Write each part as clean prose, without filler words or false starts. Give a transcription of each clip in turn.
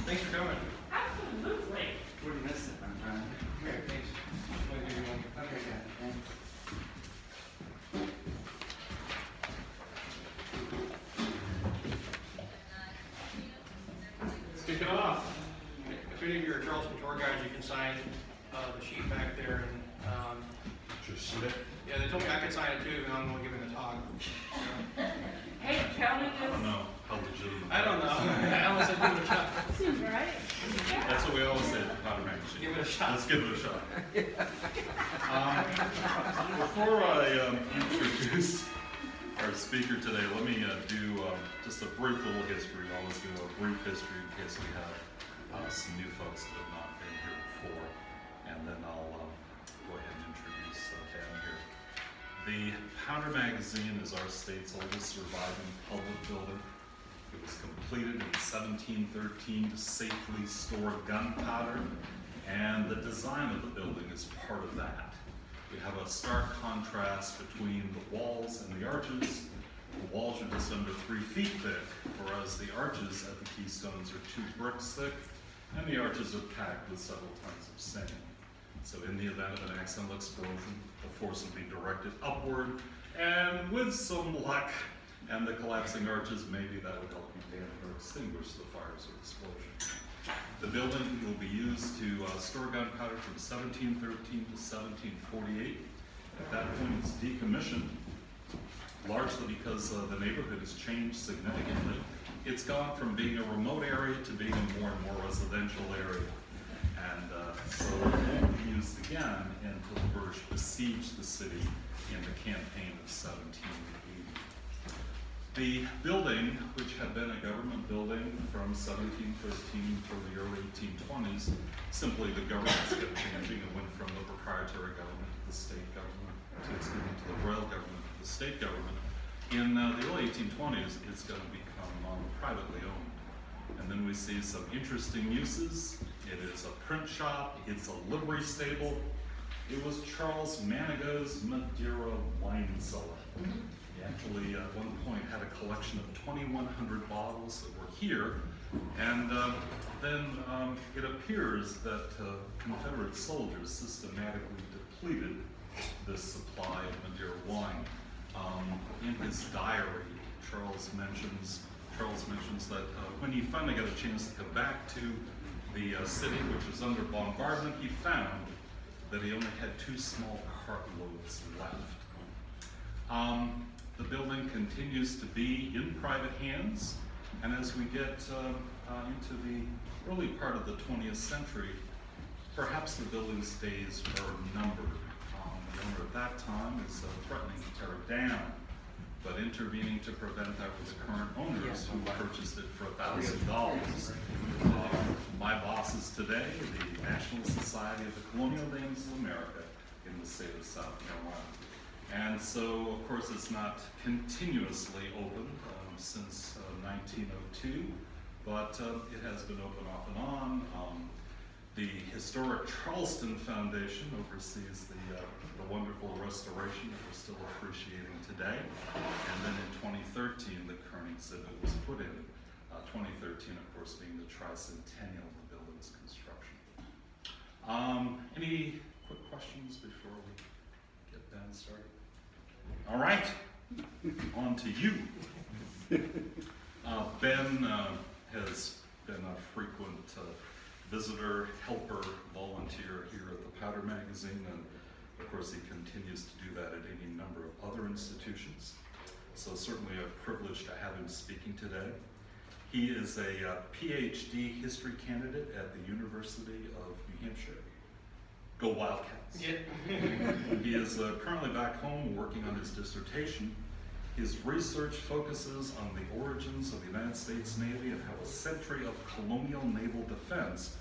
Thanks for coming. Absolutely. Would have missed it, my friend. Here, thanks. I'll give you one. Okay, good, thanks. Let's kick it off. If any of your Charleston tour guides, you can sign the sheet back there. And Just sit. yeah, they told me I could sign it too, and I'm going to give it a talk. Hey, Kelly I don't just know how legitimate. I don't know. I almost said give it a shot. seems right. Yeah. That's what we always say at Powder Magazine. Give it a shot. Let's give it a shot. Before I introduce our speaker today, let me do just a brief little history. I always do a brief history in case we have some new folks that have not been here before. And then I'll go ahead and introduce Dan here. The Powder Magazine is our state's oldest surviving public building. It was completed in 1713 to safely store gunpowder, and the design of the building is part of that. We have a stark contrast between the walls and the arches. The walls are just under 3 feet thick, whereas the arches at the keystones are 2 bricks thick, and the arches are packed with several tons of sand. So in the event of an accidental explosion, the force will be directed upward, and with some luck and the collapsing arches, maybe that would help you dampen or extinguish the fires or explosion. The building will be used to store gunpowder from 1713 to 1748. At that point, it's decommissioned, largely because the neighborhood has changed significantly. It's gone from being a remote area to being a more and more residential area. And so it won't be used again until the British besieged the city in the campaign of 1780. The building, which had been a government building from 1713 to the early 1820s, simply the governments kept changing and went from the proprietary government to the state government, to the royal government to the state government. In the early 1820s, it's going to become privately owned. And then we see some interesting uses. It is a print shop, it's a livery stable. It was Charles Manigault's Madeira wine cellar. He actually at one point had a collection of 2,100 bottles that were here, and then it appears that Confederate soldiers systematically depleted this supply of Madeira wine. In his diary, Charles mentions that when he finally got a chance to come back to the city, which was under bombardment, he found that he only had 2 small cartloads left. The building continues to be in private hands, and as we get into the early part of the 20th century, perhaps the building's days are numbered. The owner at that time is threatening to tear it down, but intervening to prevent that was the current owners who purchased it for $1,000. My bosses today, the National Society of the Colonial Dames of America in the state of South Carolina. And so, of course, it's not continuously open since 1902, but it has been open off and on. The Historic Charleston Foundation oversees the wonderful restoration that we're still appreciating today. And then in 2013, the current exhibit was put in. 2013, of course, being the tricentennial of the building's construction. Any quick questions before we get Ben started? All right, on to you. Ben has been a frequent visitor, helper, volunteer here at the Powder Magazine, and of course he continues to do that at any number of other institutions. So certainly a privilege to have him speaking today. He is a PhD history candidate at the University of New Hampshire. Go Wildcats. Yeah. He is currently back home working on his dissertation. His research focuses on the origins of the United States Navy and how a century of colonial naval defense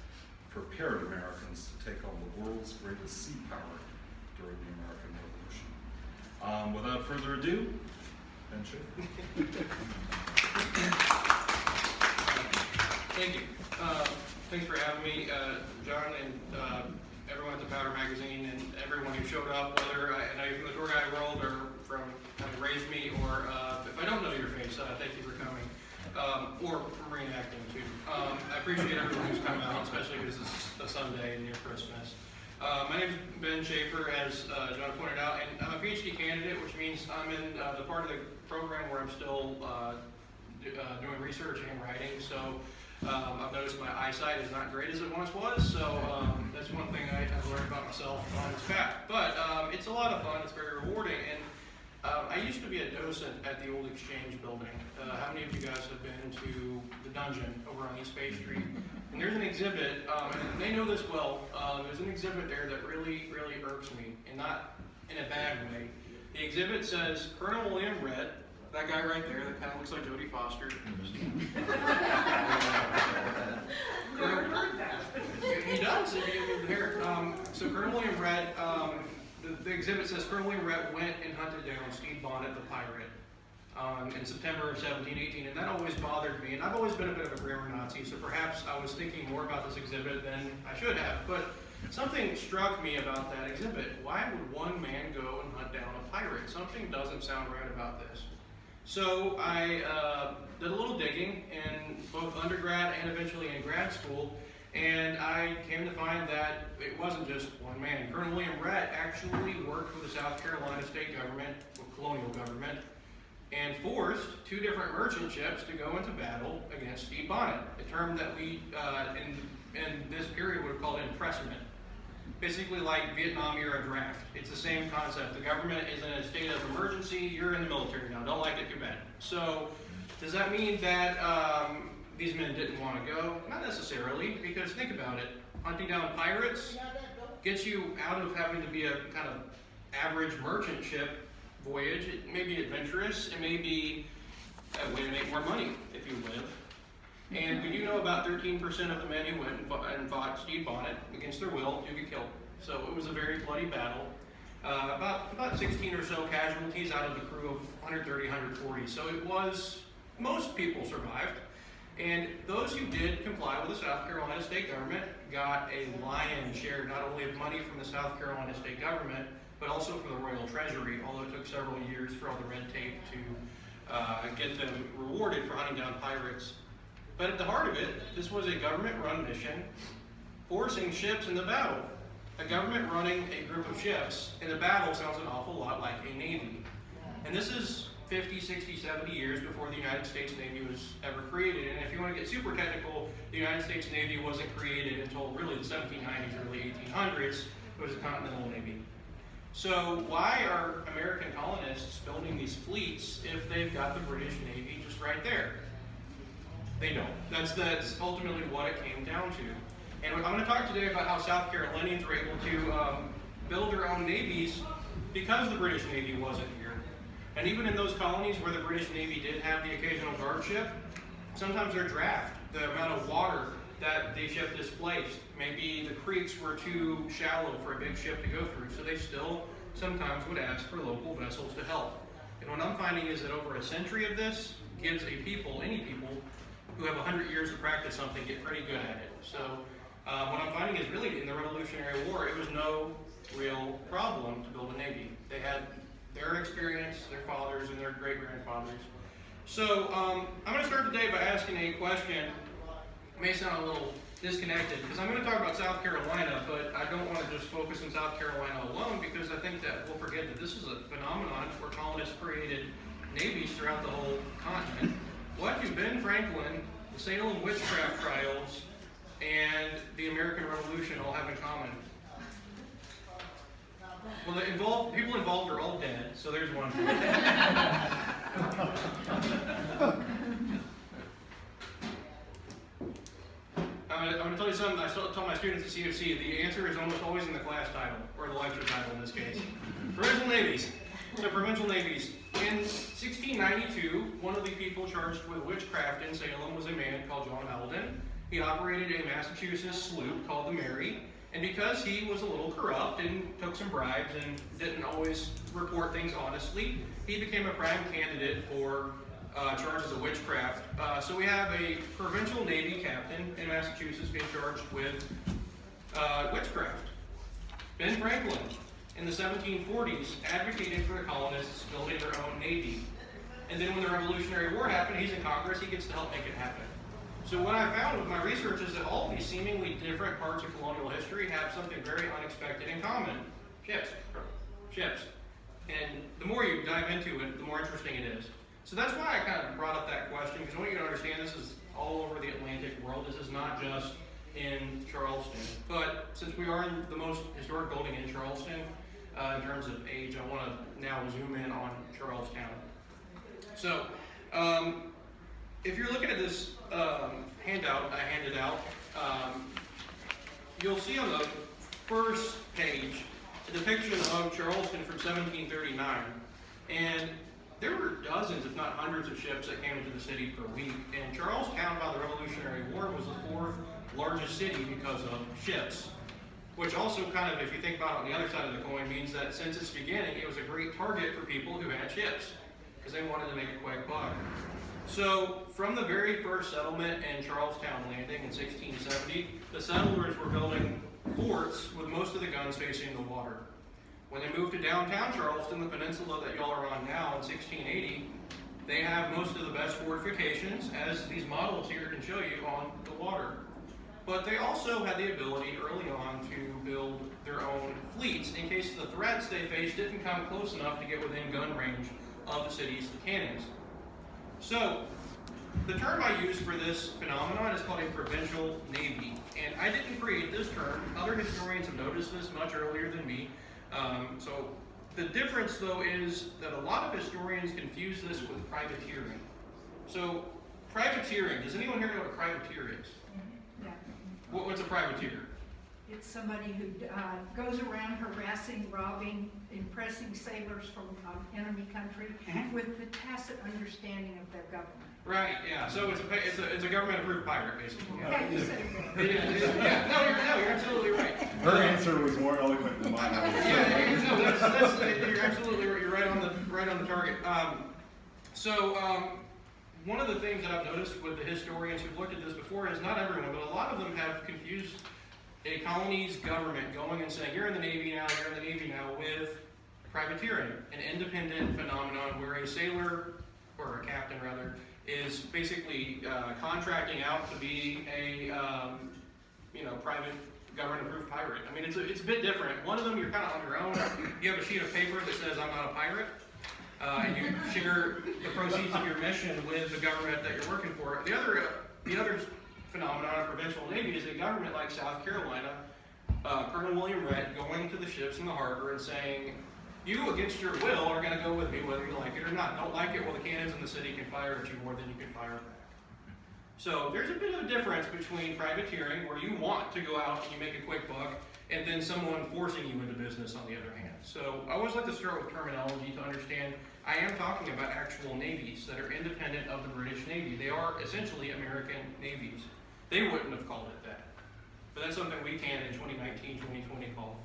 prepared Americans to take on the world's greatest sea power during the American Revolution. Without further ado, Ben Schaefer. Thank you. Thanks for having me, John, and everyone at the Powder Magazine, and everyone who showed up, whether I know you're from the tour guide world or from having raised me, or if I don't know your face, thank you for coming, or from reenacting too. I appreciate everyone who's come out, especially because it's a Sunday and near Christmas. My name is Ben Schaefer, as John pointed out, and I'm a PhD candidate, which means I'm in the part of the program where I'm still doing research and writing. So I've noticed my eyesight is not great as it once was, so that's one thing I've learned about myself on this fact. But it's a lot of fun, it's very rewarding, and I used to be a docent at the old Exchange building. How many of you guys have been to the dungeon over on East Bay Street? And there's an exhibit, and they know this well, there's an exhibit there that really, really irks me, and not in a bad way. The exhibit says Colonel William Rhett, that guy right there that kind of looks like Jodie Foster. Never heard that. He does, if you give him the hair. So Colonel William Rhett, the exhibit says Colonel William Rhett went and hunted down Stede Bonnet the pirate in September of 1718, and that always bothered me. And I've always been a bit of a grammar Nazi, so perhaps I was thinking more about this exhibit than I should have. But something struck me about that exhibit. Why would one man go and hunt down a pirate? Something doesn't sound right about this. So I did a little digging in both undergrad and eventually in grad school, and I came to find that it wasn't just one man. Colonel William Rhett actually worked for the South Carolina state government, or colonial government, and forced two different merchant ships to go into battle against Stede Bonnet, a term that we in this period would have called impressment. Basically like Vietnam era draft. It's the same concept. The government is in a state of emergency, you're in the military now, don't like it too bad. So does that mean that these men didn't want to go? Not necessarily, because think about it. Hunting down pirates gets you out of having to be a kind of average merchant ship voyage. It may be adventurous, it may be a way to make more money if you live. And we do know about 13% of the men who went and fought Stede Bonnet against their will do get killed. So it was a very bloody battle. About 16 or so casualties out of the crew of 130, 140. So it was, most people survived. And those who did comply with the South Carolina state government got a lion's share, not only of money from the South Carolina state government, but also from the Royal Treasury, although it took several years for all the red tape to get them rewarded for hunting down pirates. But at the heart of it, this was a government-run mission forcing ships into battle. A government running a group of ships in a battle sounds an awful lot like a navy. And this is 50, 60, 70 years before the United States Navy was ever created. And if you want to get super technical, the United States Navy wasn't created until really the 1790s, early 1800s. It was a continental navy. So why are American colonists building these fleets if they've got the British Navy just right there? They don't. That's ultimately what it came down to. And I'm going to talk today about how South Carolinians were able to build their own navies because the British Navy wasn't here. And even in those colonies where the British Navy did have the occasional guard ship, sometimes their draft, the amount of water that the ship displaced, maybe the creeks were too shallow for a big ship to go through, so they still sometimes would ask for local vessels to help. And what I'm finding is that over a century of this gives a people, any people, who have 100 years to practice something get pretty good at it. So what I'm finding is really in the Revolutionary War, it was no real problem to build a navy. They had their experience, their fathers and their great-grandfathers. So I'm going to start today by asking a question. It may sound a little disconnected because I'm going to talk about South Carolina, but I don't want to just focus on South Carolina alone because I think that we'll forget that this is a phenomenon where colonists created navies throughout the whole continent. What do Ben Franklin, the Salem witchcraft trials, and the American Revolution all have in common? Well, the people involved are all dead, so there's one. I'm going to tell you something I tell my students at CFC. The answer is almost always in the class title, or the lecture title in this case. Provincial navies. So provincial navies. In 1692, one of the people charged with witchcraft in Salem was a man called John Alden. He operated a Massachusetts sloop called the Mary, and because he was a little corrupt and took some bribes and didn't always report things honestly, he became a prime candidate for charges of witchcraft. So we have a provincial navy captain in Massachusetts being charged with witchcraft. Ben Franklin, in the 1740s, advocated for the colonists building their own navy. And then when the Revolutionary War happened, he's in Congress, he gets to help make it happen. So what I found with my research is that all of these seemingly different parts of colonial history have something very unexpected in common. Ships. Ships. And the more you dive into it, the more interesting it is. So that's why I kind of brought up that question, because I want you to understand this is all over the Atlantic world. This is not just in Charleston. But since we are in the most historic building in Charleston, in terms of age, I want to now zoom in on Charlestown. So, if you're looking at this handout I handed out, you'll see on the first page a depiction of Charleston from 1739. And there were dozens, if not hundreds, of ships that came into the city per week. And Charlestown, by the Revolutionary War, was the fourth largest city because of ships. Which also kind of, if you think about it on the other side of the coin, means that since its beginning, it was a great target for people who had ships, because they wanted to make a quick buck. So, from the very first settlement in Charlestown Landing in 1670, the settlers were building forts with most of the guns facing the water. When they moved to downtown Charleston, the peninsula that y'all are on now, in 1680, they have most of the best fortifications, as these models here can show you, on the water. But they also had the ability early on to build their own fleets in case the threats they faced didn't come close enough to get within gun range of the city's cannons. So, the term I use for this phenomenon is called a provincial navy. And I didn't create this term. Other historians have noticed this much earlier than me. So, the difference, though, is that a lot of historians confuse this with privateering. So, privateering, does anyone here know what a privateer is? Yeah. What's a privateer? It's somebody who goes around harassing, robbing, impressing sailors from enemy country with the tacit understanding of their government. Right, yeah. So it's a government-approved pirate, basically. Yeah, you said it. Yeah, you're absolutely right. Her answer was more eloquent than mine. You're absolutely right. You're right on the target. One of the things that I've noticed with the historians who've looked at this before is not everyone, but a lot of them have confused a colony's government going and saying, you're in the Navy now, with privateering, an independent phenomenon where a sailor, or a captain rather, is basically contracting out to be a private government-approved pirate. I mean, it's a bit different. One of them, you're kind of on your own. You have a sheet of paper that says, I'm not a pirate. And you share the proceeds of your mission with the government that you're working for. The other phenomenon of provincial navy is a government like South Carolina, Colonel William Rhett going to the ships in the harbor and saying, you, against your will, are going to go with me whether you like it or not. Don't like it? Well, the cannons in the city can fire at you more than you can fire back. So there's a bit of a difference between privateering, where you want to go out and you make a quick buck, and then someone forcing you into business on the other hand. So I always like to start with terminology to understand I am talking about actual navies that are independent of the British Navy. They are essentially American navies. They wouldn't have called it that. But that's something we can in 2019, 2020 call.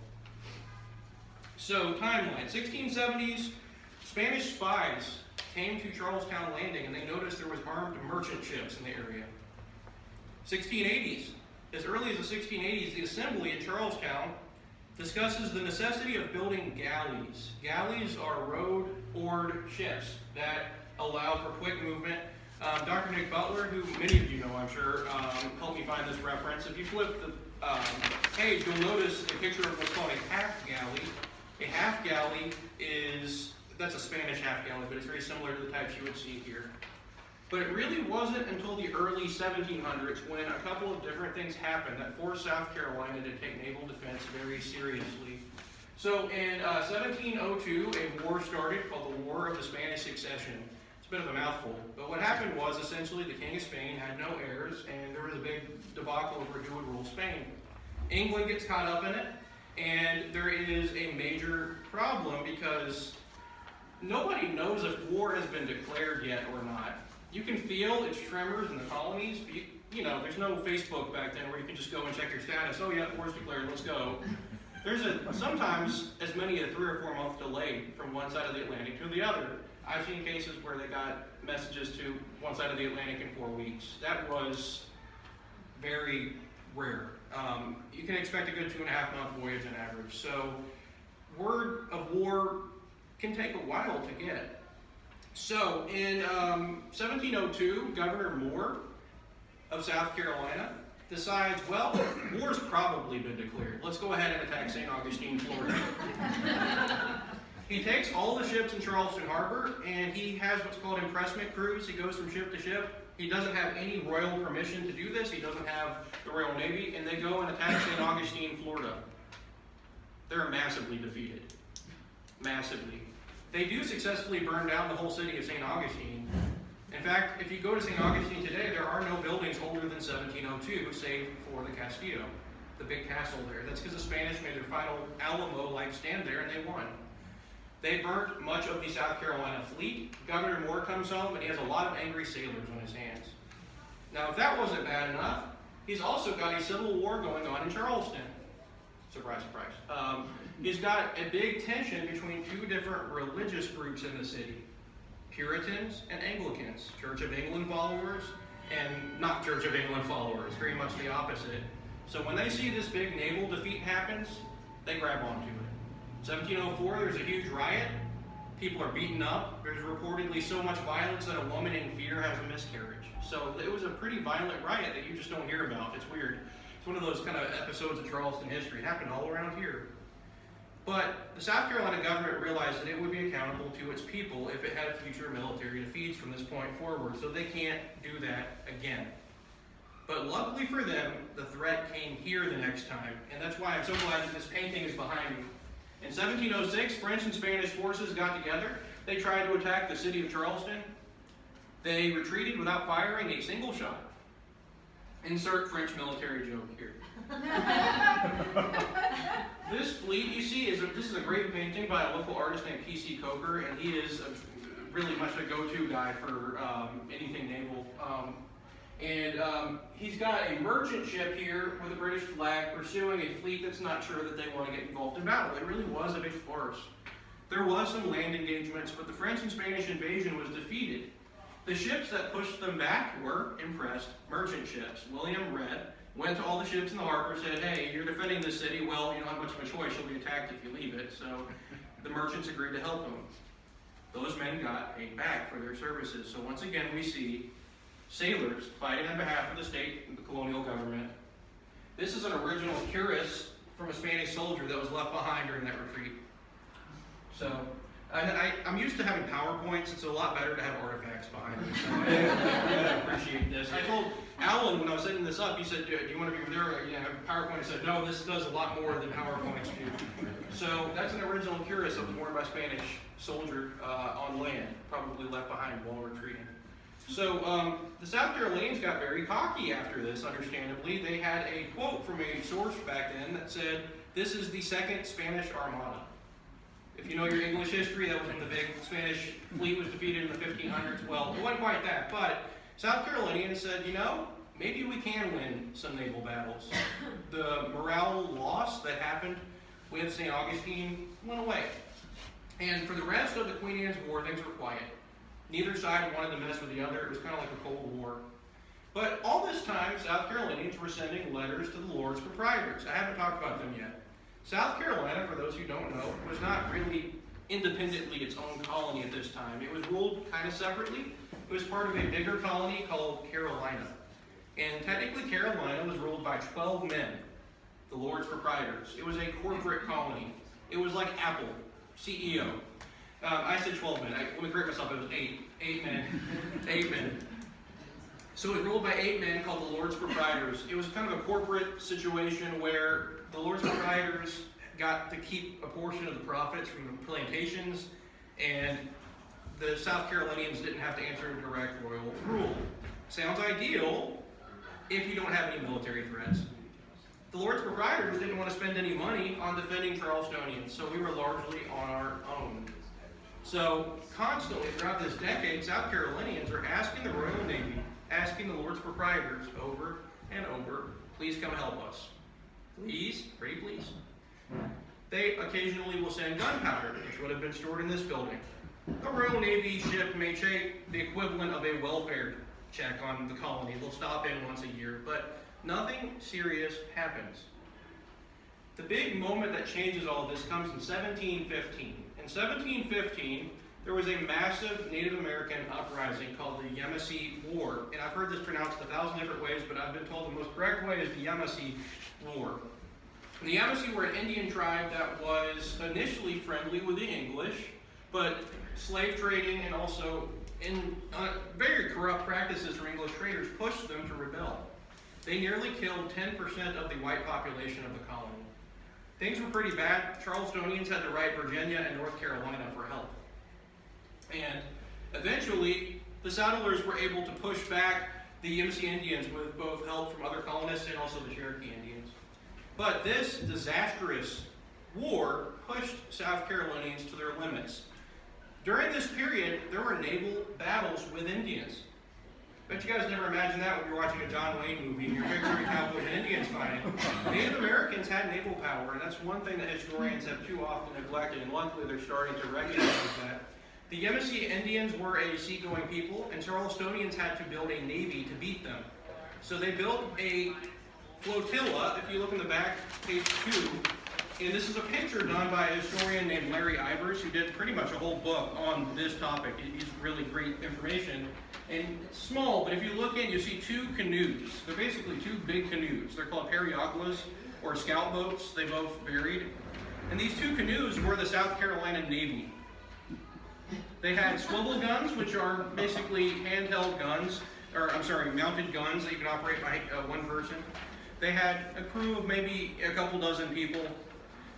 So timeline, 1670s, Spanish spies came to Charlestown Landing and they noticed there was armed merchant ships in the area. 1680s, as early as the 1680s, the Assembly in Charlestown discusses the necessity of building galleys. Galleys are rowed-oared ships that allow for quick movement. Dr. Nick Butler, who many of you know, I'm sure, helped me find this reference. If you flip the page, you'll notice a picture of what's called a half galley. A half galley that's a Spanish half galley, but it's very similar to the types you would see here. But it really wasn't until the early 1700s when a couple of different things happened that forced South Carolina to take naval defense very seriously. So in 1702, a war started called the War of the Spanish Succession. It's a bit of a mouthful, but what happened was essentially the King of Spain had no heirs, and there was a big debacle over who would rule Spain. England gets caught up in it, and there is a major problem because nobody knows if war has been declared yet or not. You can feel its tremors in the colonies. There's no Facebook back then where you can just go and check your status. Oh yeah, war's declared, let's go. There's sometimes as many as 3 or 4 month delay from one side of the Atlantic to the other. I've seen cases where they got messages to one side of the Atlantic in 4 weeks. That was very rare. You can expect a good 2.5 month voyage on average. So word of war can take a while to get. So in 1702, Governor Moore of South Carolina decides, well, war's probably been declared. Let's go ahead and attack St. Augustine, Florida. He takes all the ships in Charleston Harbor, and he has what's called impressment cruise. He goes from ship to ship. He doesn't have any royal permission to do this. He doesn't have the Royal Navy, and they go and attack St. Augustine, Florida. They're massively defeated. Massively. They do successfully burn down the whole city of St. Augustine. In fact, if you go to St. Augustine today, there are no buildings older than 1702, save for the Castillo, the big castle there. That's because the Spanish made their final Alamo-like stand there, and they won. They burnt much of the South Carolina fleet. Governor Moore comes home, and he has a lot of angry sailors on his hands. Now, if that wasn't bad enough, he's also got a civil war going on in Charleston. Surprise, surprise. He's got a big tension between two different religious groups in the city. Puritans and Anglicans, Church of England followers and not Church of England followers, very much the opposite. So when they see this big naval defeat happens, they grab onto it. 1704, there's a huge riot. People are beaten up. There's reportedly so much violence that a woman in fear has a miscarriage. So it was a pretty violent riot that you just don't hear about. It's weird. It's one of those kind of episodes of Charleston history. It happened all around here. But the South Carolina government realized that it would be accountable to its people if it had future military defeats from this point forward, so they can't do that again. But luckily for them, the threat came here the next time, and that's why I'm so glad that this painting is behind me. In 1706, French and Spanish forces got together. They tried to attack the city of Charleston. They retreated without firing a single shot. Insert French military joke here. This fleet you see this is a great painting by a local artist named P.C. Coker, and he is really much a go-to guy for anything naval. He's got a merchant ship here with a British flag pursuing a fleet that's not sure that they want to get involved in battle. It really was a big farce. There was some land engagements, but the French and Spanish invasion was defeated. The ships that pushed them back were impressed merchant ships. William Redd went to all the ships in the harbor, said, hey, you're defending this city, well, you don't have much of a choice, you'll be attacked if you leave it. So the merchants agreed to help them. Those men got paid back for their services. So once again, we see sailors fighting on behalf of the state and the colonial government. This is an original cuirass from a Spanish soldier that was left behind during that retreat. So I'm used to having PowerPoints. It's a lot better to have artifacts behind me. So I appreciate this. I told Alan when I was setting this up, he said, do you want to be there? PowerPoint. I said, no, this does a lot more than PowerPoints do. So that's an original cuirass that was worn by a Spanish soldier on land, probably left behind while retreating. So the South Carolinians got very cocky after this, understandably. They had a quote from a source back then that said, this is the second Spanish Armada. If you know your English history, that was when the big Spanish fleet was defeated in the 1500s. Well, it wasn't quite that, but South Carolinians said, maybe we can win some naval battles. The morale loss that happened with St. Augustine went away. And for the rest of the Queen Anne's War, things were quiet. Neither side wanted to mess with the other. It was kind of like a Cold War. But all this time, South Carolinians were sending letters to the Lords Proprietors. I haven't talked about them yet. South Carolina, for those who don't know, was not really independently its own colony at this time. It was ruled kind of separately. It was part of a bigger colony called Carolina. And technically Carolina was ruled by 12 men, the Lords Proprietors. It was a corporate colony. It was like Apple, CEO. I said 12 men. Let me correct myself, it was 8. 8 men. 8 men. So it was ruled by 8 men called the Lords Proprietors. It was kind of a corporate situation where the Lords Proprietors got to keep a portion of the profits from the plantations, and the South Carolinians didn't have to answer to direct royal rule. Sounds ideal if you don't have any military threats. The Lords Proprietors didn't want to spend any money on defending Charlestonians, so we were largely on our own. So constantly throughout this decade, South Carolinians are asking the Royal Navy, asking the Lords Proprietors over and over, please come help us. Please, pretty please. They occasionally will send gunpowder, which would have been stored in this building. The Royal Navy ship may take the equivalent of a welfare check on the colony. They'll stop in once a year, but nothing serious happens. The big moment that changes all of this comes in 1715. In 1715, there was a massive Native American uprising called the Yamasee War. And I've heard this pronounced 1,000 different ways, but I've been told the most correct way is the Yamasee War. And the Yamasee were an Indian tribe that was initially friendly with the English, but slave trading and also in very corrupt practices from English traders pushed them to rebel. They nearly killed 10% of the white population of the colony. Things were pretty bad. Charlestonians had to write Virginia and North Carolina for help. And eventually, the settlers were able to push back the Yamasee Indians with both help from other colonists and also the Cherokee Indians. But this disastrous war pushed South Carolinians to their limits. During this period, there were naval battles with Indians. Bet you guys never imagined that when you're watching a John Wayne movie and you're picturing cowboys and Indians fighting. Native Americans had naval power, and that's one thing that historians have too often neglected, and luckily they're starting to recognize that. The Yamasee Indians were a seagoing people, and Charlestonians had to build a navy to beat them. So they built a flotilla. If you look in the back, page 2, and this is a picture done by a historian named Larry Ivers, who did pretty much a whole book on this topic. He's really great information. And it's small, but if you look in, you see 2 canoes. They're basically 2 big canoes. They're called periaguas, or scout boats. They both varied. And these 2 canoes were the South Carolina Navy. They had swivel guns, which are basically handheld guns, mounted guns that you can operate by one person. They had a crew of maybe a couple dozen people.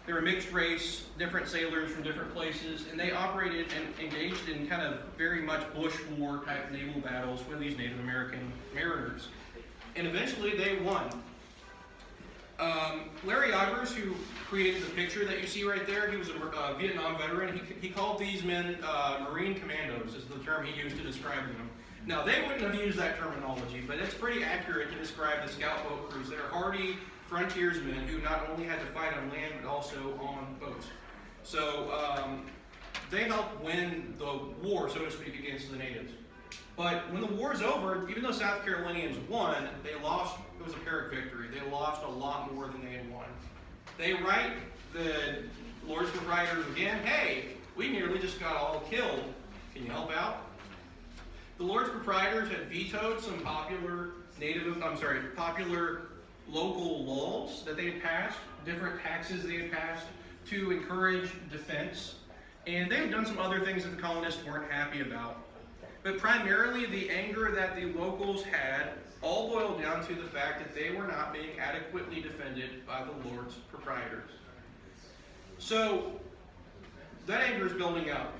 They were mixed race, different sailors from different places, and they operated and engaged in kind of very much bush war type naval battles with these Native American mariners. And eventually they won. Larry Ivers, who created the picture that you see right there, he was a Vietnam veteran. He called these men Marine Commandos, is the term he used to describe them. Now, they wouldn't have used that terminology, but it's pretty accurate to describe the scout boat crews. They're hardy frontiersmen who not only had to fight on land, but also on boats. So they helped win the war, so to speak, against the natives. But when the war's over, even though South Carolinians won, they lost. It was a Pyrrhic victory. They lost a lot more than they had won. They write the Lords Proprietors again, hey, we nearly just got all killed. Can you help out? The Lords Proprietors had vetoed some popular local laws that they had passed, different taxes they had passed to encourage defense. And they had done some other things that the colonists weren't happy about. But primarily the anger that the locals had all boiled down to the fact that they were not being adequately defended by the Lords Proprietors. So that anger is building up.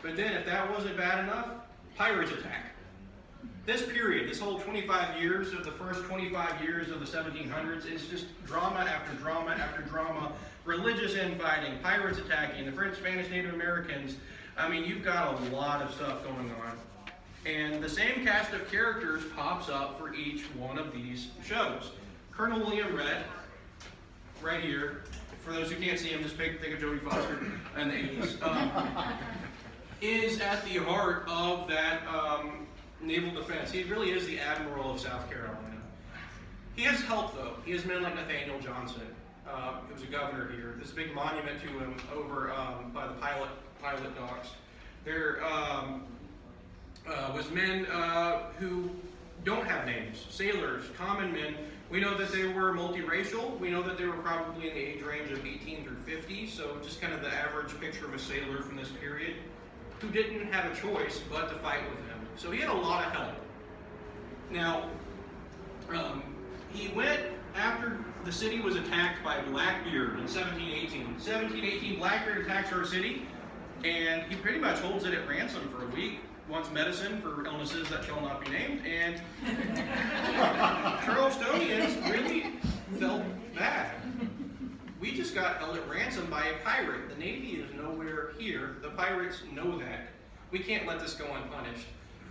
But then if that wasn't bad enough, pirates attack. This period, this whole 25 years of the first 25 years of the 1700s, it's just drama after drama after drama, religious infighting, pirates attacking, the French, Spanish, Native Americans. I mean, you've got a lot of stuff going on. And the same cast of characters pops up for each one of these shows. Colonel William Rhett, right here, for those who can't see him, just think of Jodie Foster in the 80s, is at the heart of that naval defense. He really is the Admiral of South Carolina. He has help, though. He has men like Nathaniel Johnson, who was a governor here. This big monument to him over by the pilot docks. There was men who don't have names, sailors, common men. We know that they were multiracial. We know that they were probably in the age range of 18 through 50, so just kind of the average picture of a sailor from this period, who didn't have a choice but to fight with him. So he had a lot of help. Now, he went after the city was attacked by Blackbeard in 1718. 1718, Blackbeard attacks our city, and he pretty much holds it at ransom for a week, wants medicine for illnesses that shall not be named, and Charlestonians really felt bad. We just got held at ransom by a pirate. The Navy is nowhere here. The pirates know that. We can't let this go unpunished.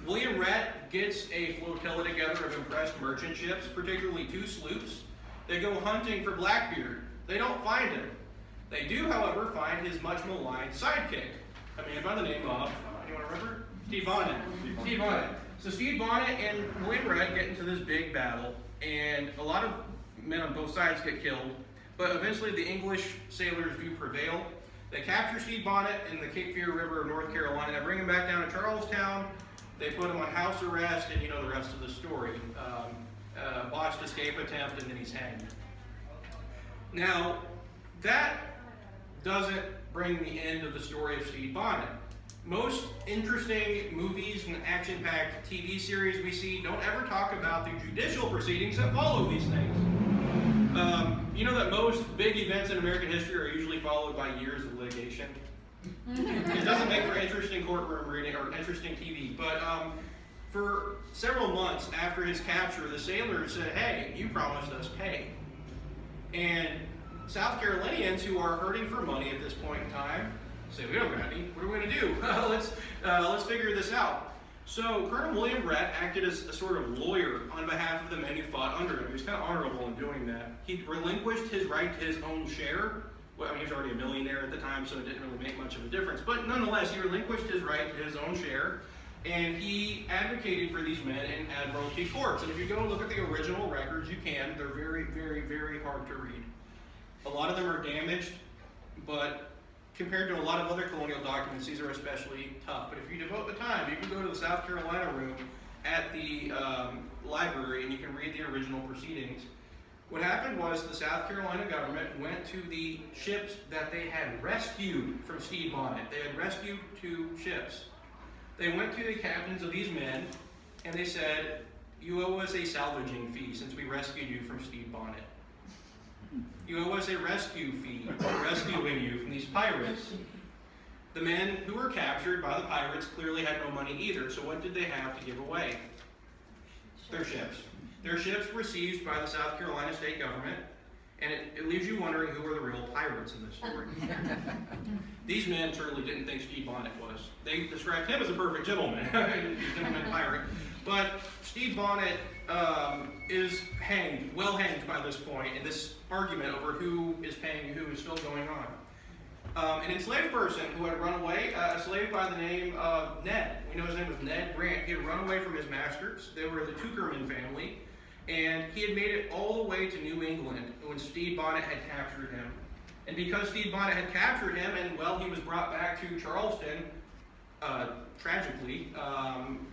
William Rhett gets a flotilla together of impressed merchant ships, particularly 2 sloops. They go hunting for Blackbeard. They don't find him. They do, however, find his much maligned sidekick, a man by the name of, anyone remember? Stede Bonnet. Stede Bonnet. So Stede Bonnet and William Rhett get into this big battle, and a lot of men on both sides get killed. But eventually the English sailors do prevail. They capture Stede Bonnet in the Cape Fear River of North Carolina. They bring him back down to Charlestown. They put him on house arrest, and you know the rest of the story. Botched escape attempt, and then he's hanged. Now, that doesn't bring the end of the story of Stede Bonnet. Most interesting movies and action-packed TV series we see don't ever talk about the judicial proceedings that follow these things. You know that most big events in American history are usually followed by years of litigation? It doesn't make for interesting courtroom reading or interesting TV, but for several months after his capture, the sailors said, hey, you promised us pay. And South Carolinians who are hurting for money at this point in time say, we don't got any, what are we going to do? Let's figure this out. So Colonel William Brett acted as a sort of lawyer on behalf of the men who fought under him. He was kind of honorable in doing that. He relinquished his right to his own share. Well, I mean, he was already a millionaire at the time, so it didn't really make much of a difference. But nonetheless, he relinquished his right to his own share, and he advocated for these men in admiralty courts. And if you go and look at the original records, you can. They're very, very, very hard to read. A lot of them are damaged, but compared to a lot of other colonial documents, these are especially tough. But if you devote the time, you can go to the South Carolina room at the library and you can read the original proceedings. What happened was the South Carolina government went to the ships that they had rescued from Stede Bonnet. They had rescued 2 ships. They went to the captains of these men and they said, you owe us a salvaging fee since we rescued you from Stede Bonnet. You owe us a rescue fee for rescuing you from these pirates. The men who were captured by the pirates clearly had no money either, so what did they have to give away? Their ships. Their ships were seized by the South Carolina state government, and it leaves you wondering who were the real pirates in this story. These men certainly didn't think Stede Bonnet was. They described him as a perfect gentleman, a gentleman pirate. But Stede Bonnet is hanged, well hanged by this point, and this argument over who is paying who is still going on. An enslaved person who had run away, a slave by the name of Ned. We know his name was Ned Grant. He had run away from his masters. They were the Tuckerman family, and he had made it all the way to New England when Stede Bonnet had captured him. And because Stede Bonnet had captured him, and well, he was brought back to Charleston, tragically,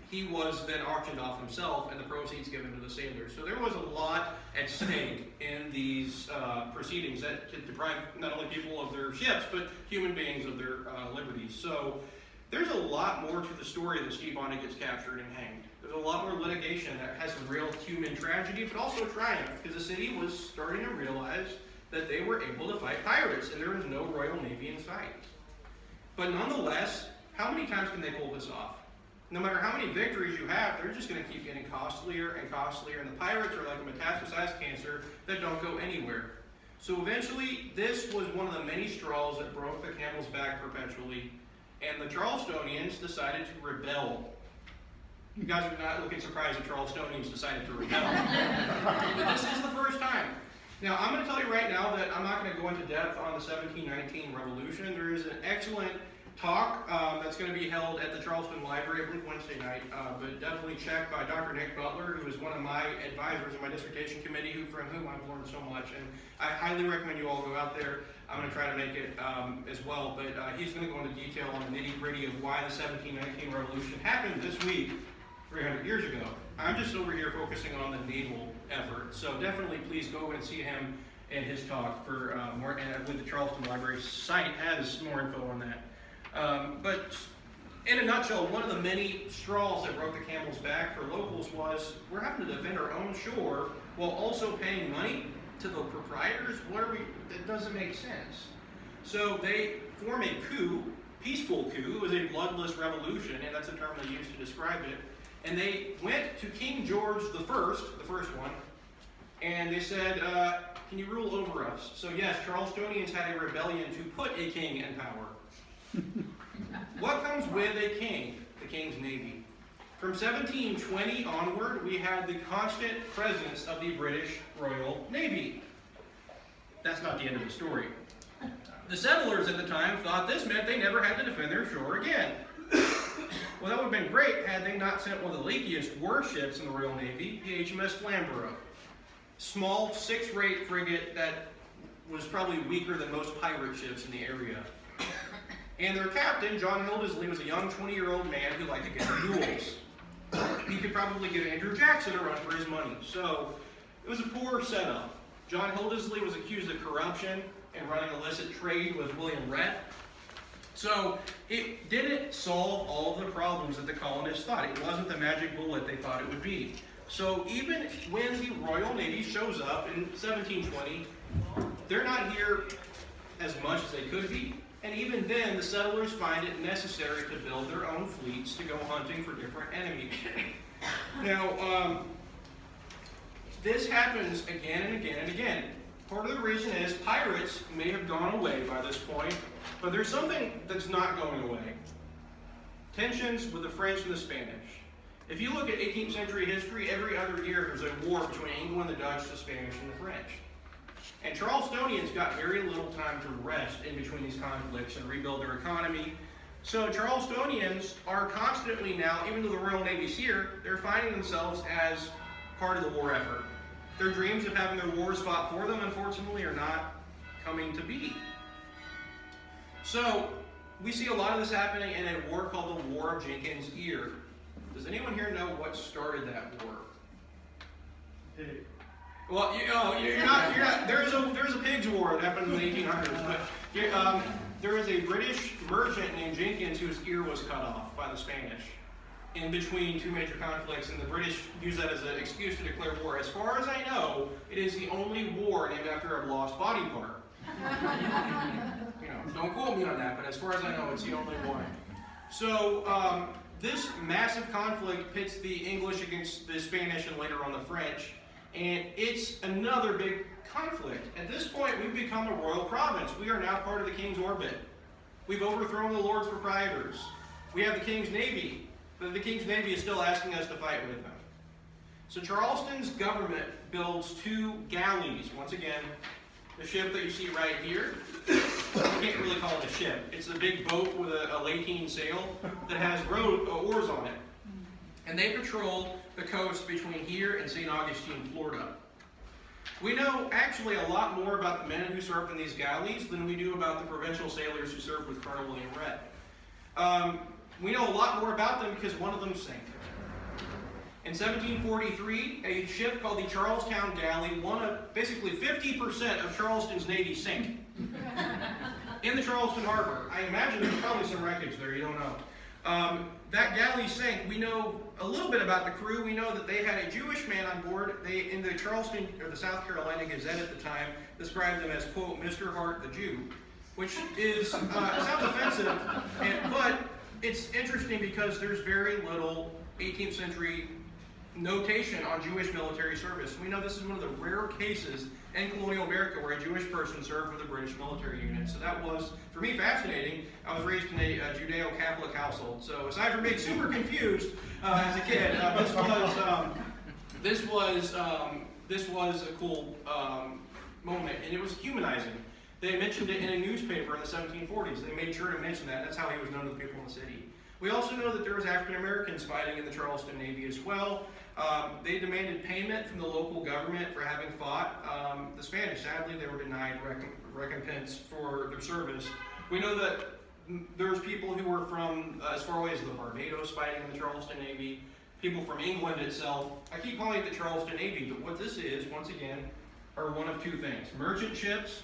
he was then auctioned off himself and the proceeds given to the sailors. So there was a lot at stake in these proceedings that could deprive not only people of their ships, but human beings of their liberties. So there's a lot more to the story that Stede Bonnet gets captured and hanged. There's a lot more litigation that has some real human tragedy, but also triumph, because the city was starting to realize that they were able to fight pirates, and there was no Royal Navy in sight. But nonetheless, how many times can they pull this off? No matter how many victories you have, they're just going to keep getting costlier and costlier, and the pirates are like a metastasized cancer that don't go anywhere. So eventually, this was one of the many straws that broke the camel's back perpetually, and the Charlestonians decided to rebel. You guys are not looking surprised that Charlestonians decided to rebel. But this is the first time. Now, I'm going to tell you right now that I'm not going to go into depth on the 1719 Revolution. There is an excellent talk that's going to be held at the Charleston Library, I believe Wednesday night, but definitely check by Dr. Nick Butler, who is one of my advisors in my dissertation committee, from whom I've learned so much, and I highly recommend you all go out there. I'm going to try to make it as well, but he's going to go into detail on the nitty-gritty of why the 1719 Revolution happened this week 300 years ago. I'm just over here focusing on the naval effort, so definitely please go and see him and his talk for more, and I believe the Charleston Library site has more info on that. But in a nutshell, one of the many straws that broke the camel's back for locals was we're having to defend our own shore while also paying money to the proprietors. That doesn't make sense. So they form a coup, peaceful coup. It was a bloodless revolution, and that's a term they used to describe it. And they went to King George the first one, and they said, can you rule over us? So yes, Charlestonians had a rebellion to put a king in power. What comes with a king? The King's Navy. From 1720 onward, we had the constant presence of the British Royal Navy. That's not the end of the story. The settlers at the time thought this meant they never had to defend their shore again. Well, that would have been great had they not sent one of the leakiest warships in the Royal Navy, the HMS Flamborough. Small, 6-rate frigate that was probably weaker than most pirate ships in the area. And their captain, John Hildesley, was a young 20-year-old man who liked to get in duels. He could probably get Andrew Jackson to run for his money. So it was a poor setup. John Hildesley was accused of corruption and running illicit trade with William Rhett. So it didn't solve all of the problems that the colonists thought. It wasn't the magic bullet they thought it would be. So even when the Royal Navy shows up in 1720, they're not here as much as they could be. And even then, the settlers find it necessary to build their own fleets to go hunting for different enemies. Now, this happens again and again and again. Part of the reason is pirates may have gone away by this point, but there's something that's not going away. Tensions with the French and the Spanish. If you look at 18th century history, every other year there's a war between England, the Dutch, the Spanish, and the French. And Charlestonians got very little time to rest in between these conflicts and rebuild their economy. So Charlestonians are constantly now, even though the Royal Navy's here, they're finding themselves as part of the war effort. Their dreams of having their wars fought for them, unfortunately, are not coming to be. So we see a lot of this happening in a war called the War of Jenkins' Ear. Does anyone here know what started that war? Well, you're not. There's a pigs war that happened in the 1800s, but there was a British merchant named Jenkins whose ear was cut off by the Spanish in between two major conflicts, and the British used that as an excuse to declare war. As far as I know, it is the only war named after a lost body part. Don't quote me on that, but as far as I know, it's the only one. So this massive conflict pits the English against the Spanish and later on the French. And it's another big conflict. At this point, we've become a royal province. We are now part of the king's orbit. We've overthrown the Lords Proprietors. We have the king's navy, but the king's navy is still asking us to fight with them. So Charleston's government builds two galleys. Once again, the ship that you see right here, you can't really call it a ship. It's a big boat with a lateen sail that has oars on it. And they patrol the coast between here and St. Augustine, Florida. We know actually a lot more about the men who served in these galleys than we do about the provincial sailors who served with Colonel William Rhett. We know a lot more about them because one of them sank. In 1743, a ship called the Charlestown Galley, basically 50% of Charleston's navy sank in the Charleston Harbor. I imagine there's probably some wreckage there, you don't know. That galley sank. We know a little bit about the crew. We know that they had a Jewish man on board. They, in the Charleston, or the South Carolina Gazette at the time, described them as, quote, Mr. Hart the Jew, which is, sounds offensive, but it's interesting because there's very little 18th century notation on Jewish military service. We know this is one of the rare cases in colonial America where a Jewish person served with a British military unit. So that was, for me, fascinating. I was raised in a Judeo-Catholic household. So aside from being super confused as a kid, this was a cool moment, and it was humanizing. They mentioned it in a newspaper in the 1740s. They made sure to mention that. That's how he was known to the people in the city. We also know that there was African Americans fighting in the Charleston Navy as well. They demanded payment from the local government for having fought the Spanish. Sadly, they were denied recompense for their service. We know that there's people who were from as far away as the Barbados fighting in the Charleston Navy, people from England itself. I keep calling it the Charleston Navy, but what this is, once again, are one of two things. Merchant ships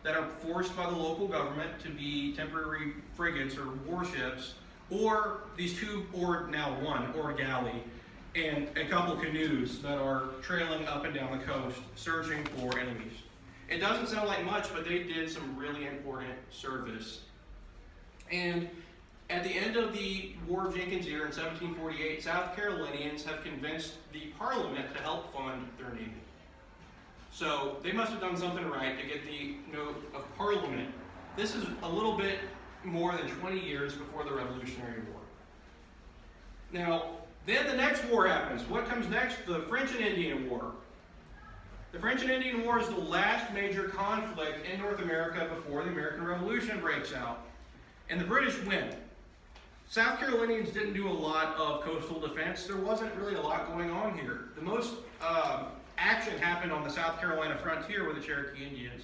that are forced by the local government to be temporary frigates or warships, or these two-oared, now one-oared galley, and a couple canoes that are trailing up and down the coast, searching for enemies. It doesn't sound like much, but they did some really important service. And at the end of the War of Jenkins' Ear in 1748, South Carolinians have convinced the Parliament to help fund their navy. So they must have done something right to get the note of Parliament. This is a little bit more than 20 years before the Revolutionary War. Now, then the next war happens. What comes next? The French and Indian War. The French and Indian War is the last major conflict in North America before the American Revolution breaks out. And the British win. South Carolinians didn't do a lot of coastal defense. There wasn't really a lot going on here. The most action happened on the South Carolina frontier with the Cherokee Indians.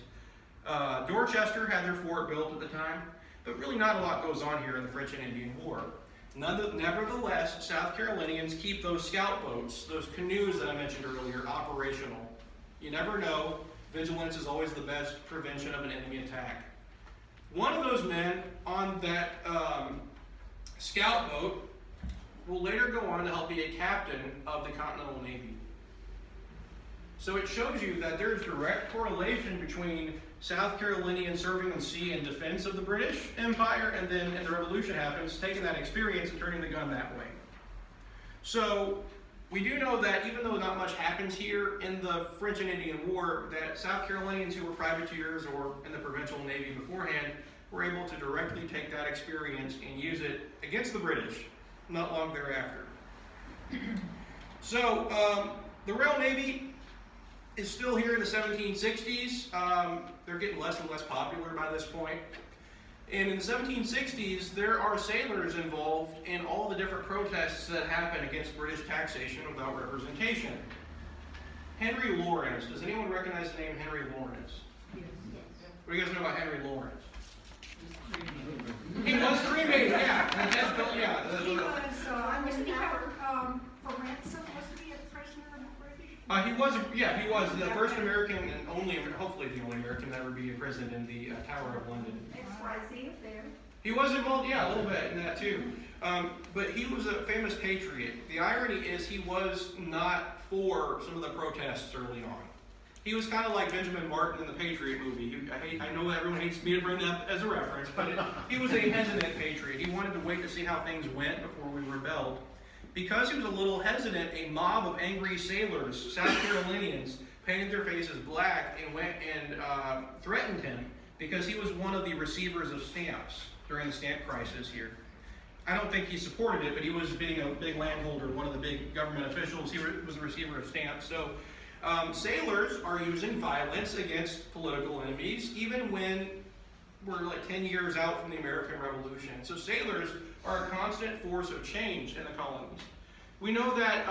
Dorchester had their fort built at the time. but really not a lot goes on here in the French and Indian War. Nevertheless, South Carolinians keep those scout boats, those canoes that I mentioned earlier, operational. You never know. Vigilance is always the best prevention of an enemy attack. One of those men on that scout boat will later go on to help be a captain of the Continental Navy. So it shows you that there's direct correlation between South Carolinians serving on sea in defense of the British Empire, and then the Revolution happens, taking that experience and turning the gun that way. So we do know that even though not much happens here in the French and Indian War, that South Carolinians who were privateers or in the Provincial Navy beforehand were able to directly take that experience and use it against the British not long thereafter. So the Royal Navy is still here in the 1760s. They're getting less and less popular by this point. And in the 1760s, there are sailors involved in all the different protests that happen against British taxation without representation. Henry Lawrence. Does anyone recognize the name Henry Lawrence? Yes. What do you guys know about Henry Lawrence? He was cremated, yeah. He was, wasn't he held for ransom? Wasn't he a prisoner of the British? He was the first American and only, hopefully the only American to ever be imprisoned in the Tower of London. XYZ affair. He was involved, yeah, a little bit in that too. But he was a famous patriot. The irony is he was not for some of the protests early on. He was kind of like Benjamin Martin in the Patriot movie. I know everyone hates me to bring that as a reference, but he was a hesitant patriot. He wanted to wait to see how things went before we rebelled. Because he was a little hesitant, a mob of angry sailors, South Carolinians, painted their faces black and went and threatened him because he was one of the receivers of stamps during the stamp crisis here. I don't think he supported it, but he was being a big landholder, one of the big government officials. He was a receiver of stamps. So sailors are using violence against political enemies, even when we're like 10 years out from the American Revolution. So sailors are a constant force of change in the colonies. We know that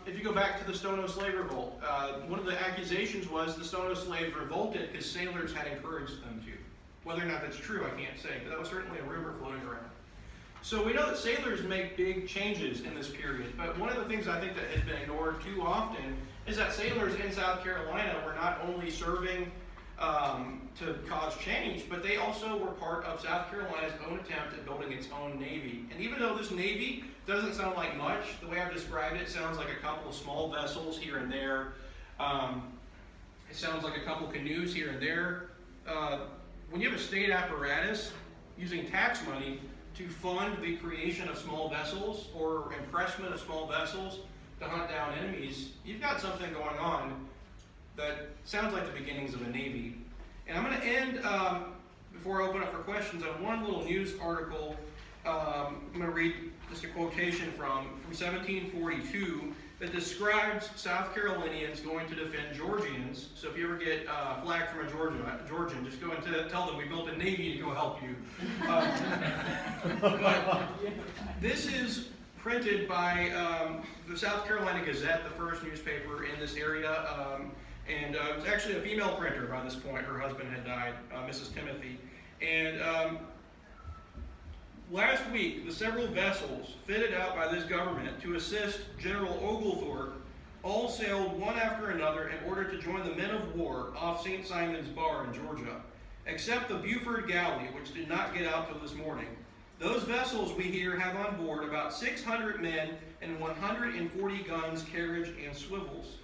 if you go back to the Stono Slave Revolt, one of the accusations was the Stono slaves revolted because sailors had encouraged them to. Whether or not that's true, I can't say, but that was certainly a rumor floating around. So we know that sailors make big changes in this period, but one of the things I think that has been ignored too often is that sailors in South Carolina were not only serving to cause change, but they also were part of South Carolina's own attempt at building its own navy. And even though this navy doesn't sound like much, the way I've described it sounds like a couple of small vessels here and there. It sounds like a couple canoes here and there. When you have a state apparatus using tax money to fund the creation of small vessels or impressment of small vessels to hunt down enemies, you've got something going on that sounds like the beginnings of a navy. And I'm going to end, before I open up for questions, on one little news article. I'm going to read just a quotation from 1742 that describes South Carolinians going to defend Georgians. So if you ever get flagged from a Georgian, just go and tell them we built a navy to go help you. But this is printed by the South Carolina Gazette, the first newspaper in this area. And it was actually a female printer by this point. Her husband had died, Mrs. Timothy. And last week, the several vessels fitted out by this government to assist General Oglethorpe all sailed one after another in order to join the men of war off St. Simon's Bar in Georgia, except the Beaufort Galley, which did not get out till this morning. Those vessels, we hear, have on board about 600 men and 140 guns, carriage, and swivels,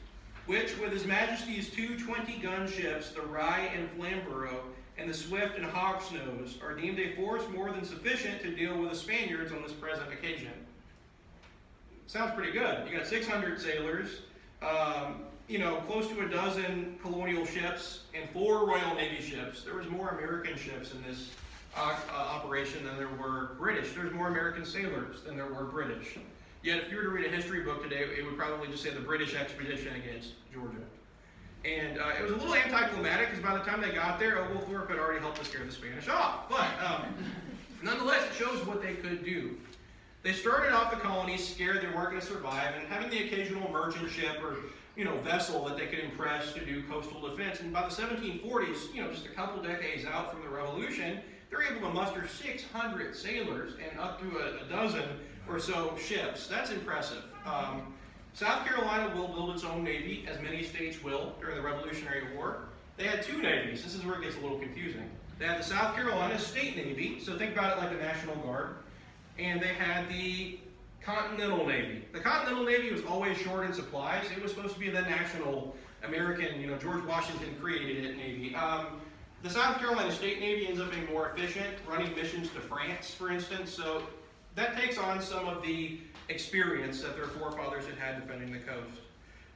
which, with His Majesty's two 20-gun ships, the Rye and Flamborough, and the Swift and Hogsnose, are deemed a force more than sufficient to deal with the Spaniards on this present occasion. Sounds pretty good. You got 600 sailors, close to a dozen colonial ships, and 4 Royal Navy ships. There was more American ships in this operation than there were British. There's more American sailors than there were British. Yet if you were to read a history book today, it would probably just say the British expedition against Georgia. And it was a little anticlimactic because by the time they got there, Oglethorpe had already helped to scare the Spanish off. But nonetheless, it shows what they could do. They started off the colonies scared they weren't going to survive and having the occasional merchant ship or vessel that they could impress to do coastal defense. And by the 1740s, just a couple decades out from the Revolution, they're able to muster 600 sailors and up to a dozen or so ships. That's impressive. South Carolina will build its own navy, as many states will during the Revolutionary War. They had two navies. This is where it gets a little confusing. They had the South Carolina State Navy, so think about it like the National Guard, and they had the Continental Navy. The Continental Navy was always short in supplies. It was supposed to be the national American, George Washington created it, Navy. The South Carolina State Navy ends up being more efficient, running missions to France, for instance, so that takes on some of the experience that their forefathers had defending the coast.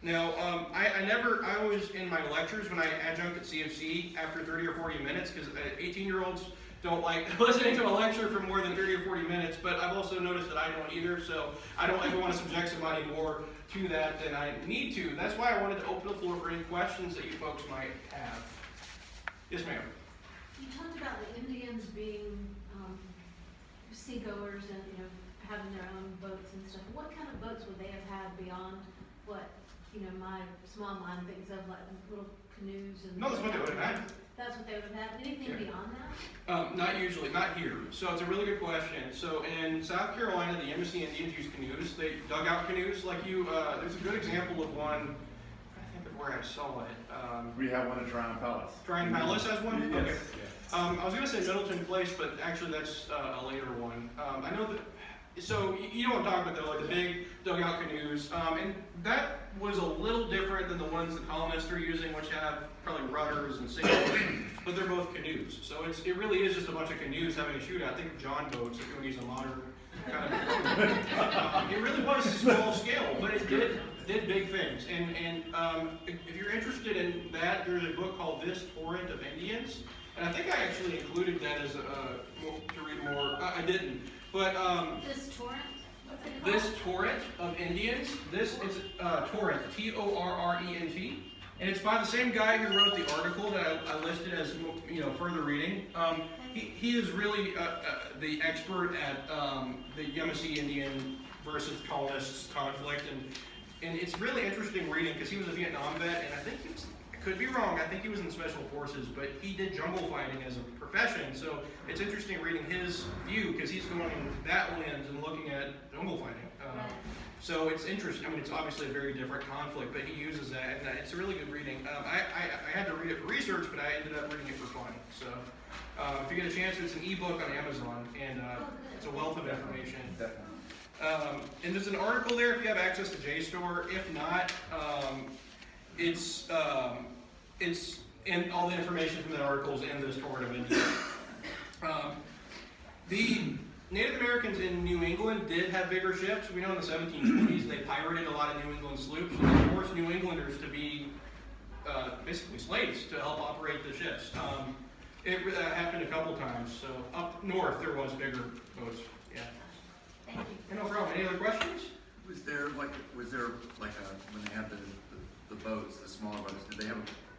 Now, I always, in my lectures, when I adjunct at CFC, after 30 or 40 minutes, because 18-year-olds don't like listening to a lecture for more than 30 or 40 minutes, but I've also noticed that I don't either, so I don't ever want to subject somebody more to that than I need to. That's why I wanted to open the floor for any questions that you folks might have. Yes, ma'am. You talked about the Indians being seagoers and having their own boats and stuff. What kind of boats would they have had beyond what my small mind thinks of, like little canoes and? No, that's what they would have had. That's what they would have had. Anything Yeah. beyond that? Not usually, not here. So it's a really good question. So in South Carolina, the Embassy Indians use canoes. They dug out canoes like you. There's a good example of one. I think of where I saw it. We have one at Tryon Palace. Tryon Palace has one? Yes. Okay. Yes. I was going to say Middleton Place, but actually that's a later one. I know that, so you know what I'm talking about though, like the big dugout canoes. And that was a little different than the ones the colonists are using, which have probably rudders and sails, but they're both canoes. So it really is just a bunch of canoes having a shootout. Think of John boats if you want to use a modern kind of. It really was small scale, but it did big things. And if you're interested in that, there's a book called This Torrent of Indians. And I think I actually included that as to read more. I didn't. But This torrent? What's it called? This Torrent of Indians, this is Torrent, Torrent. And it's by the same guy who wrote the article that I listed as further reading. He is really the expert at the Yamasee Indian versus colonists conflict. And it's really interesting reading because he was a Vietnam vet, and I think I could be wrong, I think he was in Special Forces, but he did jungle fighting as a profession, so it's interesting reading his view because he's going that lens and looking at jungle fighting. So it's interesting. I mean, it's obviously a very different conflict, but he uses that, and it's a really good reading. I had to read it for research, but I ended up reading it for fun. So if you get a chance, it's an ebook on Amazon, and it's a wealth of information. Definitely. And there's an article there if you have access to JSTOR. If not, it's in all the information from the articles in this Torrent of India. The Native Americans in New England did have bigger ships. We know in the 1720s they pirated a lot of New England sloops, and they forced New Englanders to be basically slaves to help operate the ships. It happened a couple times. So up north there was bigger boats. Yeah. Thank you. No problem. Any other questions? Was there like when they had the boats, the smaller boats,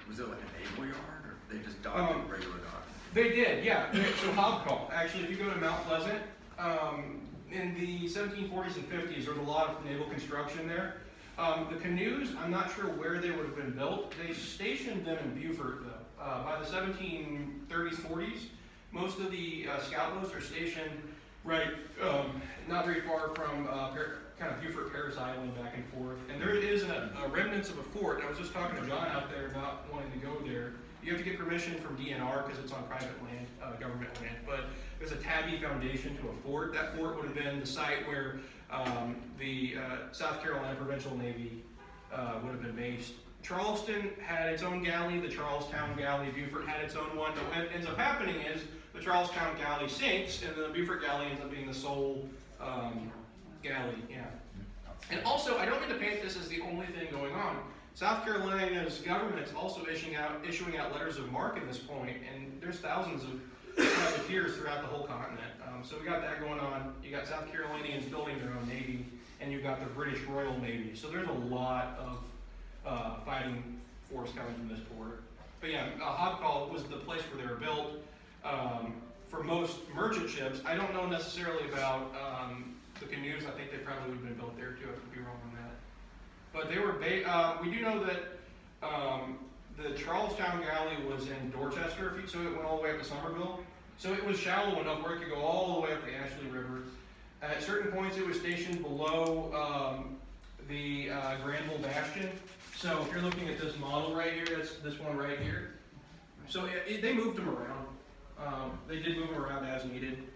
was there like a naval yard, or they just docked in regular dock? They did, yeah. So Hobcall. Actually, if you go to Mount Pleasant, in the 1740s and 50s, there was a lot of naval construction there. The canoes, I'm not sure where they would have been built. They stationed them in Beaufort, though. By the 1730s, 40s, most of the scout boats are stationed right, not very far from kind of Beaufort, Paris Island, back and forth. And there is a remnants of a fort. I was just talking to John out there about wanting to go there. You have to get permission from DNR because it's on private land, government land. But there's a tabby foundation to a fort. That fort would have been the site where the South Carolina Provincial Navy would have been based. Charleston had its own galley, the Charlestown Galley. Beaufort had its own one. But what ends up happening is the Charlestown Galley sinks, and the Beaufort Galley ends up being the sole galley. Yeah. And also, I don't mean to paint this as the only thing going on. South Carolina's government's also issuing out letters of marque at this point, and there's thousands of privateers throughout the whole continent. So we got that going on. You got South Carolinians building their own navy, and you've got the British Royal Navy. So there's a lot of fighting force coming from this port. But yeah, Hobcall was the place where they were built. For most merchant ships, I don't know necessarily about the canoes. I think they probably would have been built there too. I could be wrong on that. But they were. We do know that the Charlestown Galley was in Dorchester, so it went all the way up to Somerville. So it was shallow enough where it could go all the way up the Ashley River. At certain points, it was stationed below the Granville Bastion. So if you're looking at this model right here, that's this one right here. So they moved them around. They did move them around as needed.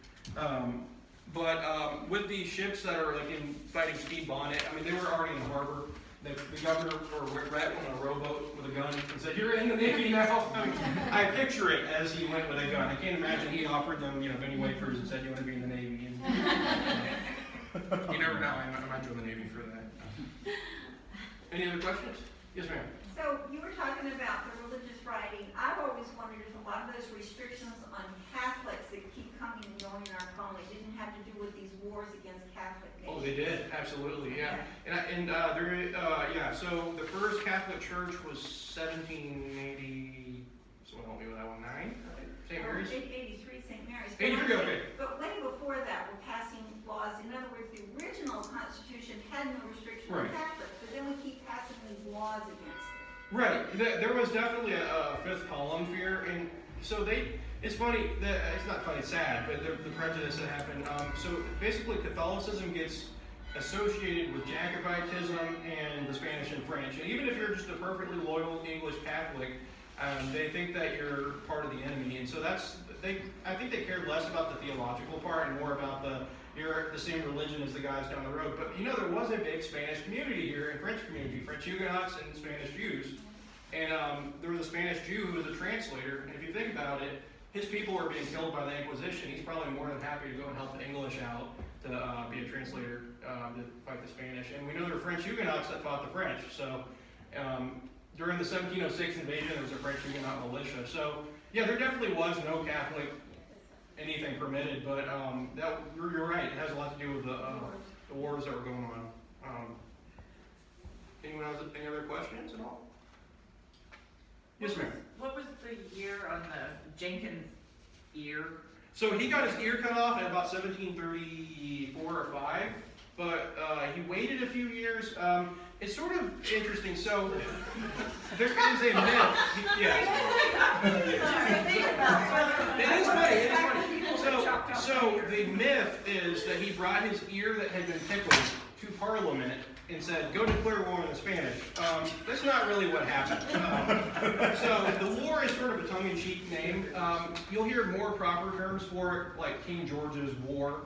But with these ships that are like in fighting Stede Bonnet, I mean, they were already in the harbor. The governor or Rhett went on a rowboat with a gun and said, "You're in the Navy now." I mean, I picture it as he went with a gun. I can't imagine he offered them, penny wafers and said, "You want to be in the Navy?" And, you never know. I might join the Navy for that. Any other questions? Yes, ma'am. So you were talking about the religious writing. I've always wondered if a lot of those restrictions on Catholics that keep coming and going in our colony didn't have to do with these wars against Catholic nations. Oh, they did, absolutely, yeah. So the first Catholic church was 1780, someone help me with that one, 9? St. Mary's? 83 St. Mary's. 83, okay. But way before that, we're passing laws. In other words, the original Constitution had no restriction on Right. Catholics, but then we keep passing these laws against it. Right, there was definitely a fifth column fear, and so it's funny, it's not funny, it's sad, but the prejudice that happened, so basically Catholicism gets associated with Jacobitism and the Spanish and French, and even if you're just a perfectly loyal English Catholic, they think that you're part of the enemy, and so I think they cared less about the theological part and more about you're the same religion as the guys down the road. But there was a big Spanish community here, and French community, French Huguenots and Spanish Jews. And there was a Spanish Jew who was a translator, and if you think about it, his people were being killed by the Inquisition. He's probably more than happy to go and help the English out to be a translator to fight the Spanish. And we know there were French Huguenots that fought the French. So during the 1706 invasion, there was a French Huguenot militia. So yeah, there definitely was no Catholic anything permitted, but you're right. It has a lot to do with the wars that were going on. Anyone else? Any other questions at all? Yes, ma'am. What was the year on the Jenkins ear? So he got his ear cut off at about 1734 or 5, but he waited a few years. It's sort of interesting. So there is a myth. It is funny. It is funny. So the myth is that he brought his ear that had been tickled to Parliament and said, "Go declare war on the Spanish." That's not really what happened. So the war is sort of a tongue-in-cheek name. You'll hear more proper terms for it, like King George's War,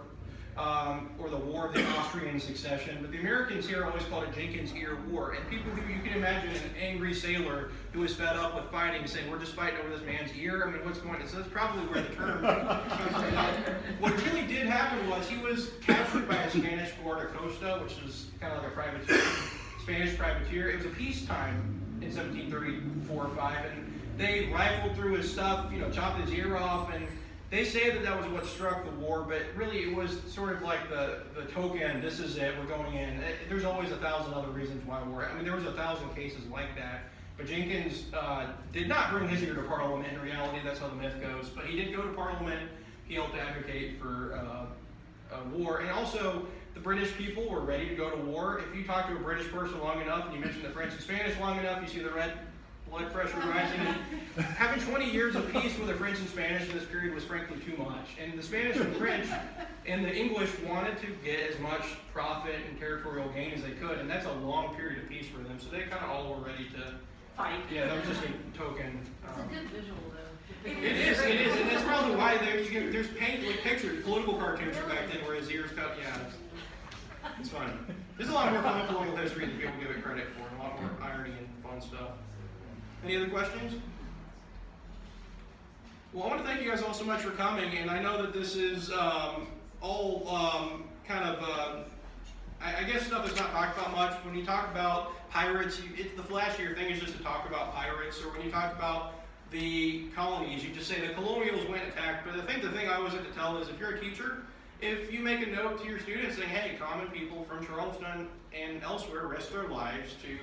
or the War of the Austrian Succession. But the Americans here always called it Jenkins' Ear War. And people who, you can imagine an angry sailor who was fed up with fighting saying, "We're just fighting over this man's ear." I mean, what's going on? So that's probably where the term comes from. What really did happen was he was captured by a Spanish guardacosta, which is kind of like a privateer, Spanish privateer. It was a peacetime in 1734 or 5, and they rifled through his stuff, chopped his ear off, and they say that was what struck the war, but really it was sort of like the token, this is it, we're going in. There's always 1,000 other reasons why we're, there was 1,000 cases like that. But Jenkins did not bring his ear to Parliament. In reality, that's how the myth goes. But he did go to Parliament. He helped advocate for war. And also, the British people were ready to go to war. If you talk to a British person long enough and you mention the French and Spanish long enough, you see the red blood pressure rising. And having 20 years of peace with the French and Spanish in this period was frankly too much. And the Spanish and French and the English wanted to get as much profit and territorial gain as they could. And that's a long period of peace for them. So they kind of all were ready to Fight. Yeah, that was just a token. It's a good visual though. It is, and that's probably why there's paint with pictures, political cartoons from back then where his ears cut. Yeah, it's fun. There's a lot more fun colonial history than people give it credit for, and a lot more irony and fun stuff. Any other questions? Well, I want to thank you guys all so much for coming, and I know that this is all kind of, I guess stuff that's not talked about much. When you talk about pirates, the flashier thing is just to talk about pirates, or when you talk about the colonies, you just say the colonials went and attacked. But I think the thing I always like to tell is if you're a teacher, if you make a note to your students saying, hey, common people from Charleston and elsewhere risked their lives to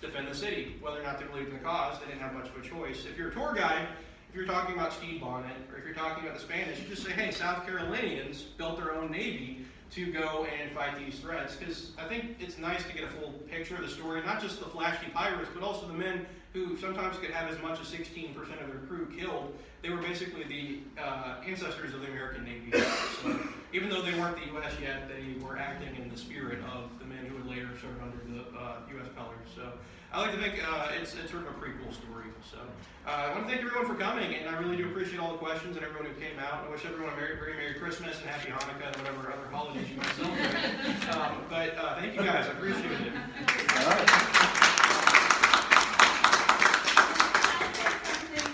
defend the city, whether or not they believed in the cause, they didn't have much of a choice. If you're a tour guide, if you're talking about Stede Bonnet, or if you're talking about the Spanish, you just say, hey, South Carolinians built their own navy to go and fight these threats. Because I think it's nice to get a full picture of the story, not just the flashy pirates, but also the men who sometimes could have as much as 16% of their crew killed. They were basically the ancestors of the American Navy. So even though they weren't the U.S. yet, they were acting in the spirit of the men who would later serve under the U.S. colors. So I like to think it's sort of a prequel story. So I want to thank everyone for coming, and I really do appreciate all the questions and everyone who came out. I wish everyone a very Merry Christmas and Happy Hanukkah and whatever other holidays you might celebrate. But thank you guys, I appreciate it.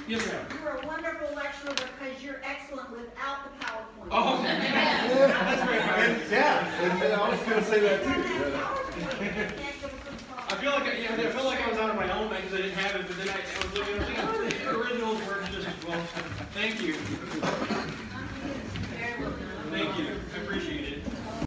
Yes, ma'am. You're a wonderful lecturer because you're excellent without the PowerPoint. Oh, that's very kind. Yeah, I was gonna say that You don't too. have PowerPoint, you can't give a good talk. I feel like I felt like I was out on my own because I didn't have it, but then I was looking at the originals work just as well. Thank you. Very well done. Thank you. I appreciate it.